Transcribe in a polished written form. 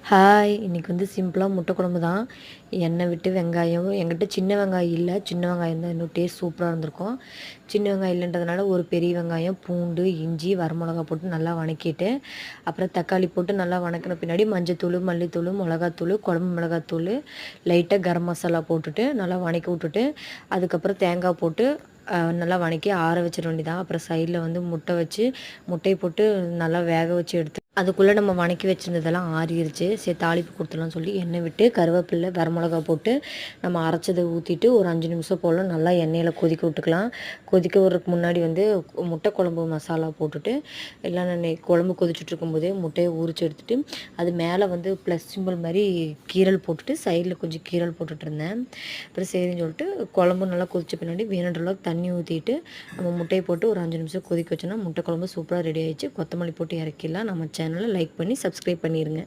Hi! இன்றைக்கி வந்து சிம்பிளாக முட்டை குழம்பு தான். எண்ணெய் விட்டு வெங்காயம் என்கிட்ட சின்ன வெங்காயம் இல்லை. சின்ன வெங்காயம் தான் இன்னும் டேஸ்ட் சூப்பராக இருந்திருக்கும். சின்ன வெங்காயம் இல்லைன்றதுனால ஒரு பெரிய வெங்காயம், பூண்டு, இஞ்சி, வரமிளகா போட்டு நல்லா வணக்கிட்டு, அப்புறம் தக்காளி போட்டு நல்லா வணக்கின பின்னாடி மஞ்சத்தூள், மல்லித்தூள், மிளகாத்தூள், குழம்பு மிளகாத்தூள், லைட்டாக கரம் மசாலா போட்டுட்டு நல்லா வணக்கி விட்டுட்டு, அதுக்கப்புறம் தேங்காய் போட்டு நல்லா வணக்கி ஆற வச்சிட வேண்டியதான். அப்புறம் சைடில் வந்து முட்டை வச்சு, முட்டையை போட்டு நல்லா வேக வச்சு எடுத்து அதுக்குள்ளே நம்ம வணக்கி வச்சுருந்ததெல்லாம் ஆறிடுச்சு. சரி தாளிப்பு கொடுத்துடலாம்னு சொல்லி எண்ணெய் விட்டு கருவேப்பிலை, வரமிளகா போட்டு நம்ம அரைச்சதை ஊற்றிட்டு ஒரு 5 நிமிஷம் போல் நல்லா எண்ணெயில் கொதிக்க விட்டுக்கலாம். கொதிக்க விட்றதுக்கு முன்னாடி வந்து முட்டை குழம்பு மசாலா போட்டுட்டு எல்லாம் நான் குழம்பு கொதிச்சுட்டு இருக்கும்போதே முட்டையை உரிச்சு எடுத்துகிட்டு அது மேலே வந்து ப்ளஸ் சிம்பிள் மாதிரி கீரல் போட்டுட்டு சைடில் கொஞ்சம் கீரல் போட்டுட்டு இருந்தேன். அப்புறம் சரின்னு சொல்லிட்டு குழம்பு நல்லா கொதிச்ச பின்னாடி வேணுன்ற அளவுக்கு தண்ணி ஊற்றிட்டு நம்ம முட்டையை போட்டு ஒரு 5 நிமிஷம் கொதிக்க வச்சோன்னா முட்டை குழம்பு சூப்பராக ரெடி ஆகிடுச்சு. கொத்தமல்லி போட்டு இறக்கிடலாம். நம்ம சேனலை லைக் பண்ணி சப்ஸ்கிரைப் பண்ணிடுங்க.